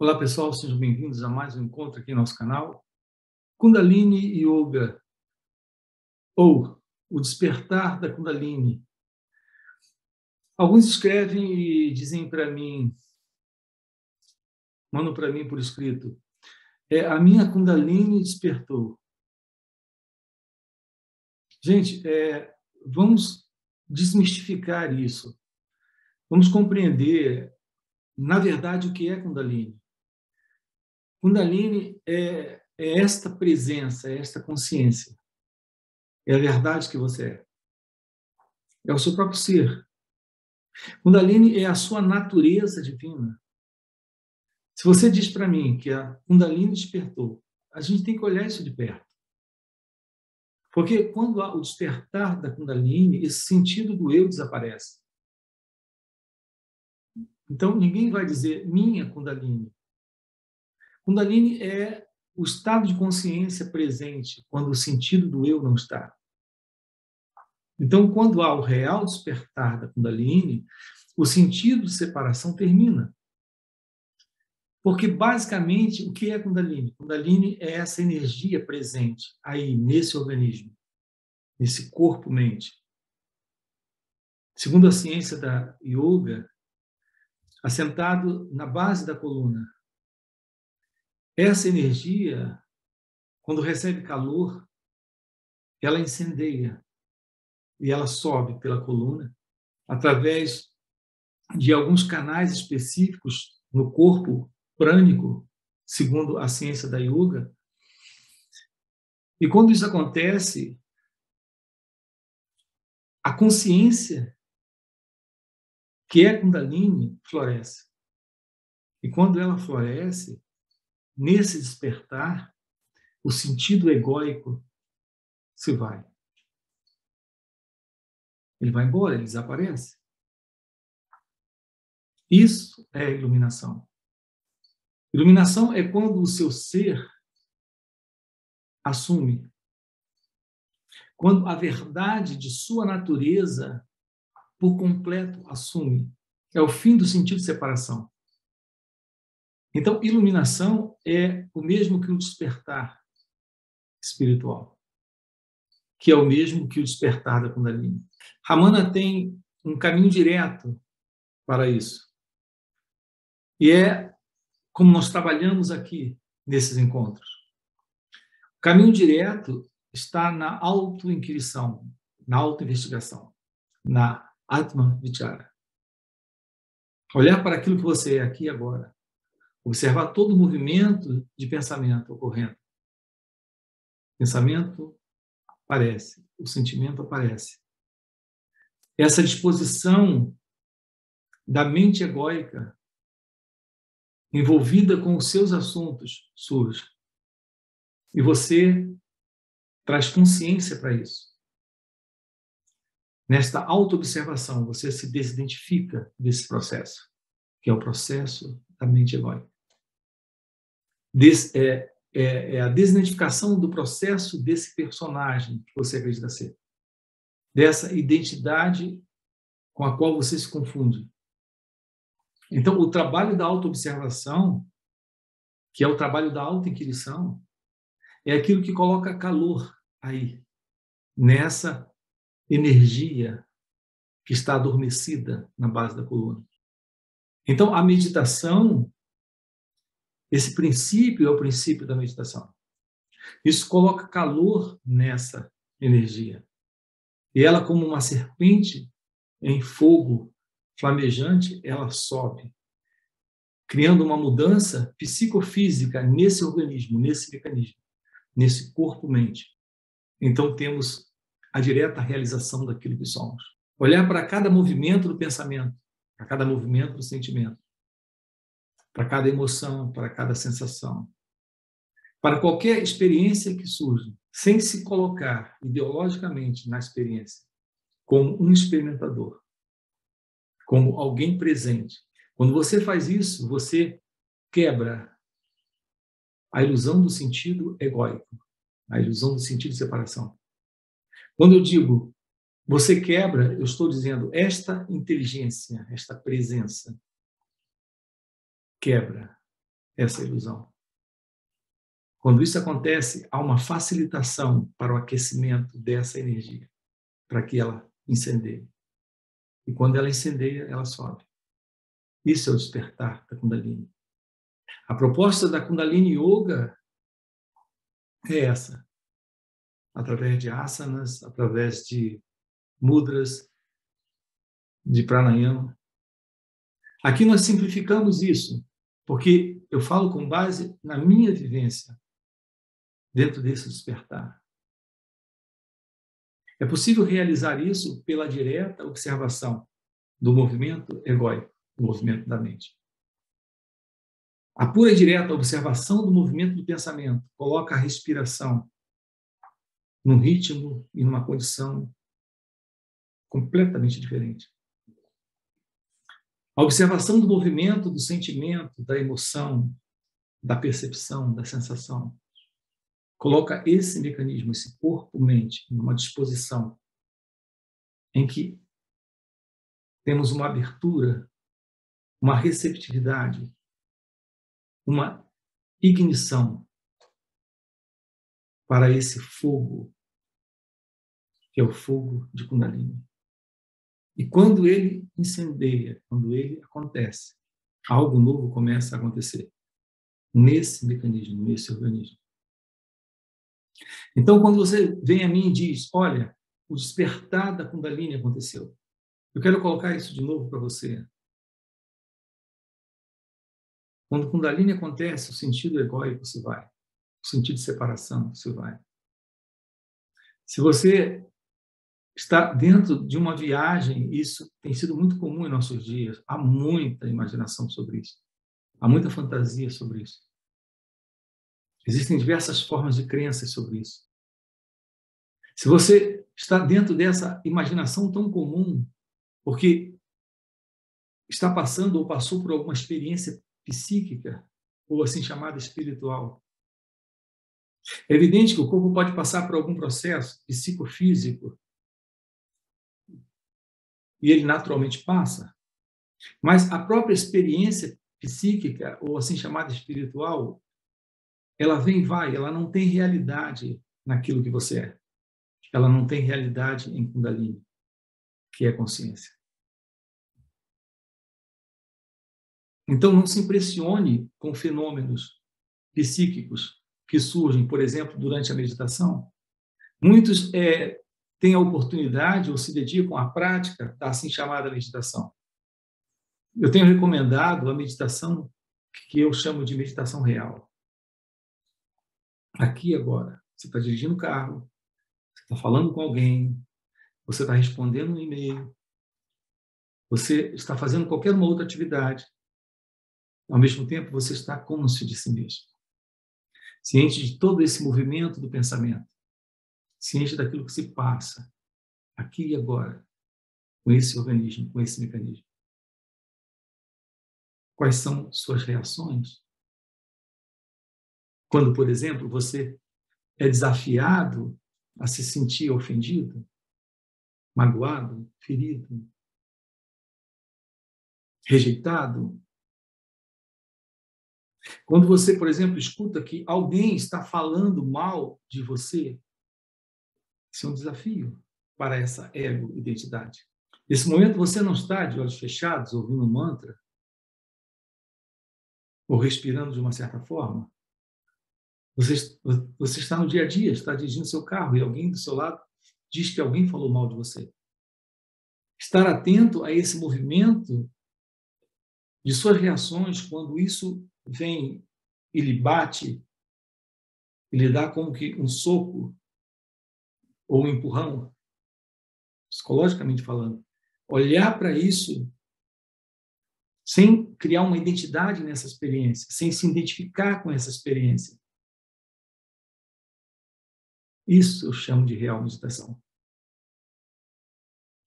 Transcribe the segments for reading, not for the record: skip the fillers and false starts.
Olá pessoal, sejam bem-vindos a mais um encontro aqui no nosso canal. Kundalini Yoga, ou o despertar da Kundalini. Alguns escrevem e dizem para mim, mandam para mim por escrito, a minha Kundalini despertou. Gente, vamos desmistificar isso. Vamos compreender, na verdade, o que é Kundalini. Kundalini é esta presença, é esta consciência. É a verdade que você é. É o seu próprio ser. Kundalini é a sua natureza divina. Se você diz para mim que a Kundalini despertou, a gente tem que olhar isso de perto. Porque quando há o despertar da Kundalini, esse sentido do eu desaparece. Então, ninguém vai dizer minha Kundalini. Kundalini é o estado de consciência presente quando o sentido do eu não está. Então, quando há o real despertar da Kundalini, o sentido de separação termina. Porque, basicamente, o que é Kundalini? Kundalini é essa energia presente aí, nesse organismo, nesse corpo-mente. Segundo a ciência da yoga, assentado na base da coluna, essa energia, quando recebe calor, ela incendeia e ela sobe pela coluna através de alguns canais específicos no corpo prânico, segundo a ciência da yoga. E quando isso acontece, a consciência, que é Kundalini, floresce. E quando ela floresce, nesse despertar, o sentido egóico se vai. Ele vai embora, ele desaparece. Isso é iluminação. Iluminação é quando o seu ser assume. Quando a verdade de sua natureza, por completo, assume. É o fim do sentido de separação. Então, iluminação é o mesmo que o despertar espiritual, que é o mesmo que o despertar da Kundalini. Ramana tem um caminho direto para isso. E é como nós trabalhamos aqui nesses encontros. O caminho direto está na auto-inquirição, na auto-investigação, na Atma Vichara. Olhar para aquilo que você é aqui e agora. Observar todo o movimento de pensamento ocorrendo. Pensamento aparece, o sentimento aparece. Essa disposição da mente egóica envolvida com os seus assuntos surge. E você traz consciência para isso. Nesta autoobservação, você se desidentifica desse processo, que é o processo da mente egóica. É a desidentificação do processo desse personagem que você acredita ser. Dessa identidade com a qual você se confunde. Então, o trabalho da autoobservação, que é o trabalho da autoinquirição, é aquilo que coloca calor aí, nessa energia que está adormecida na base da coluna. Então, a meditação, esse princípio é o princípio da meditação. Isso coloca calor nessa energia. E ela, como uma serpente em fogo flamejante, ela sobe, criando uma mudança psicofísica nesse organismo, nesse mecanismo, nesse corpo-mente. Então, temos a direta realização daquilo que somos. Olhar para cada movimento do pensamento, para cada movimento do sentimento, para cada emoção, para cada sensação, para qualquer experiência que surja, sem se colocar ideologicamente na experiência, como um experimentador, como alguém presente. Quando você faz isso, você quebra a ilusão do sentido egóico, a ilusão do sentido de separação. Quando eu digo você quebra, eu estou dizendo esta inteligência, esta presença quebra essa ilusão. Quando isso acontece, há uma facilitação para o aquecimento dessa energia, para que ela incendeie. E quando ela incendeia, ela sobe. Isso é o despertar da Kundalini. A proposta da Kundalini Yoga é essa, através de asanas, através de mudras, de pranayama. Aqui nós simplificamos isso, porque eu falo com base na minha vivência dentro desse despertar. É possível realizar isso pela direta observação do movimento egóico, do movimento da mente. A pura e direta observação do movimento do pensamento coloca a respiração num ritmo e numa condição completamente diferente. A observação do movimento, do sentimento, da emoção, da percepção, da sensação, coloca esse mecanismo, esse corpo-mente, numa disposição em que temos uma abertura, uma receptividade, uma ignição para esse fogo, que é o fogo de Kundalini. E quando ele incendeia, quando ele acontece, algo novo começa a acontecer nesse mecanismo, nesse organismo. Então, quando você vem a mim e diz, olha, o despertar da Kundalini aconteceu, eu quero colocar isso de novo para você. Quando Kundalini acontece, o sentido egóico se vai, o sentido de separação se vai. Se você está dentro de uma viagem, isso tem sido muito comum em nossos dias, há muita imaginação sobre isso, há muita fantasia sobre isso. Existem diversas formas de crenças sobre isso. Se você está dentro dessa imaginação tão comum, porque está passando ou passou por alguma experiência psíquica, ou assim chamada espiritual, é evidente que o corpo pode passar por algum processo psicofísico, e ele naturalmente passa, mas a própria experiência psíquica, ou assim chamada espiritual, ela vem e vai, ela não tem realidade naquilo que você é. Ela não tem realidade em Kundalini, que é consciência. Então, não se impressione com fenômenos psíquicos que surgem, por exemplo, durante a meditação. Muitos têm a oportunidade ou se dedicam à prática da assim chamada meditação. Eu tenho recomendado a meditação que eu chamo de meditação real. Aqui e agora. Você está dirigindo o carro, você está falando com alguém, você está respondendo um e-mail, você está fazendo qualquer uma outra atividade. Ao mesmo tempo, você está cônscio de si mesmo. Ciente de todo esse movimento do pensamento. Ciente daquilo que se passa aqui e agora com esse organismo, com esse mecanismo. Quais são suas reações? Quando, por exemplo, você é desafiado a se sentir ofendido, magoado, ferido, rejeitado. Quando você, por exemplo, escuta que alguém está falando mal de você, isso é um desafio para essa ego-identidade. Nesse momento, você não está de olhos fechados, ouvindo um mantra, ou respirando de uma certa forma. Você está no dia a dia, está dirigindo seu carro e alguém do seu lado diz que alguém falou mal de você. Estar atento a esse movimento de suas reações quando isso vem e lhe bate, e lhe dá como que um soco ou um empurrão, psicologicamente falando. Olhar para isso sem criar uma identidade nessa experiência, sem se identificar com essa experiência. Isso eu chamo de real meditação.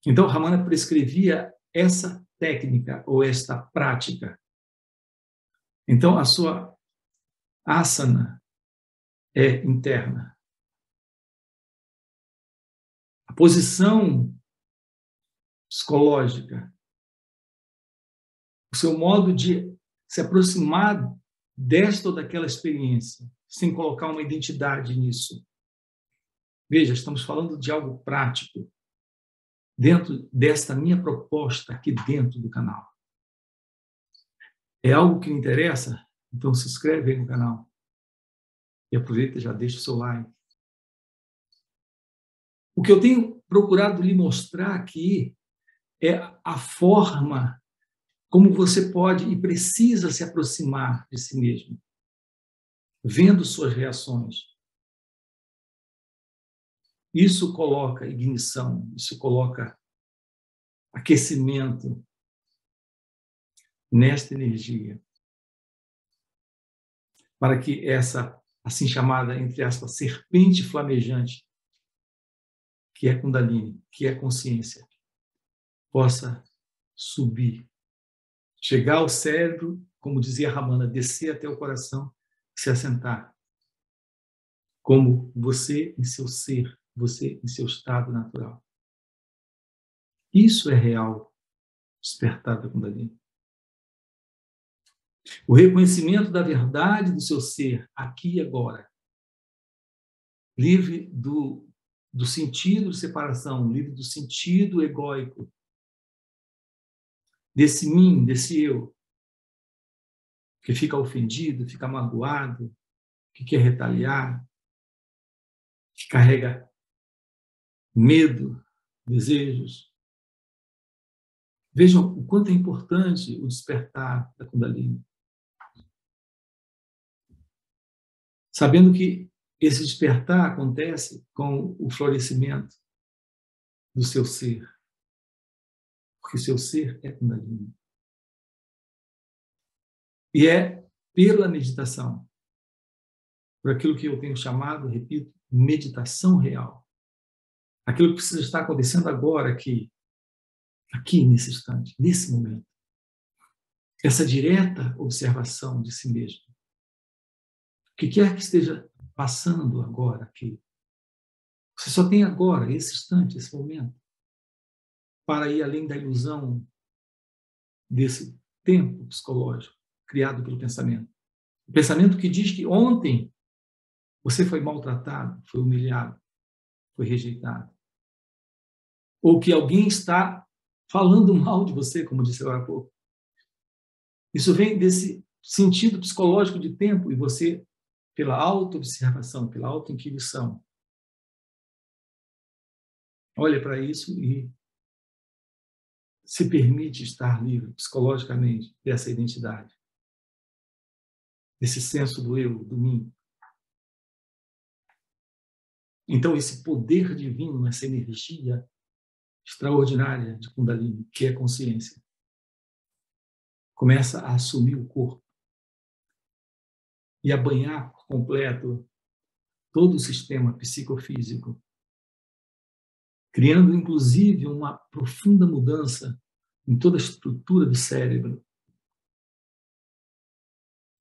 Então, Ramana prescrevia essa técnica ou esta prática. Então, a sua asana é interna. A posição psicológica, o seu modo de se aproximar desta ou daquela experiência, sem colocar uma identidade nisso. Veja, estamos falando de algo prático, dentro desta minha proposta aqui dentro do canal. É algo que me interessa? Então se inscreve aí no canal. E aproveita e já deixa o seu like. O que eu tenho procurado lhe mostrar aqui é a forma como você pode e precisa se aproximar de si mesmo, vendo suas reações. Isso coloca ignição, isso coloca aquecimento nesta energia, para que essa, assim chamada, entre aspas, serpente flamejante, que é Kundalini, que é consciência, possa subir, chegar ao cérebro, como dizia Ramana, descer até o coração, se assentar, como você em seu ser, você em seu estado natural. Isso é real despertar da Kundalini. O reconhecimento da verdade do seu ser, aqui e agora, livre do sentido de separação, livre do sentido egóico, desse mim, desse eu, que fica ofendido, fica magoado, que quer retaliar, que carrega medo, desejos. Vejam o quanto é importante o despertar da Kundalini. Sabendo que esse despertar acontece com o florescimento do seu ser. Porque seu ser é Kundalini. E é pela meditação, por aquilo que eu tenho chamado, repito, meditação real. Aquilo que precisa estar acontecendo agora, aqui nesse instante, nesse momento. Essa direta observação de si mesmo. O que quer que esteja passando agora aqui, você só tem agora, esse instante, esse momento, para ir além da ilusão desse tempo psicológico criado pelo pensamento. O pensamento que diz que ontem você foi maltratado, foi humilhado, foi rejeitado. Ou que alguém está falando mal de você, como disse agora há pouco. Isso vem desse sentido psicológico de tempo e você, pela auto-observação, pela auto-inquisição, olha para isso e se permite estar livre psicologicamente dessa identidade, desse senso do eu, do mim. Então, esse poder divino, essa energia extraordinária de Kundalini, que é consciência, começa a assumir o corpo e a banhar por completo todo o sistema psicofísico, criando, inclusive, uma profunda mudança em toda a estrutura do cérebro.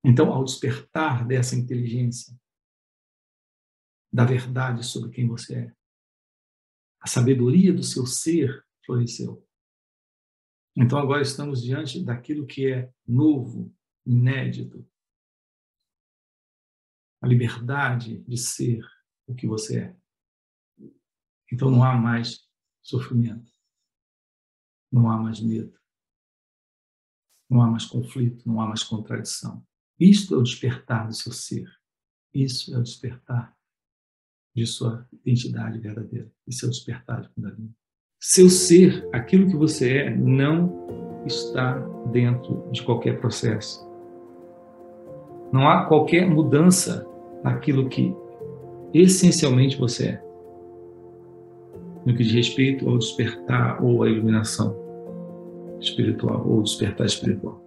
Então, ao despertar dessa inteligência, da verdade sobre quem você é, a sabedoria do seu ser floresceu. Então, agora estamos diante daquilo que é novo, inédito. A liberdade de ser o que você é. Então, não há mais sofrimento. Não há mais medo. Não há mais conflito, não há mais contradição. Isto é o despertar do seu ser. Isso é o despertar de sua identidade verdadeira. Isso é o despertar de Kundalini. Seu ser, aquilo que você é, não está dentro de qualquer processo. Não há qualquer mudança naquilo que essencialmente você é, no que diz respeito ao despertar ou à iluminação espiritual, ou despertar espiritual.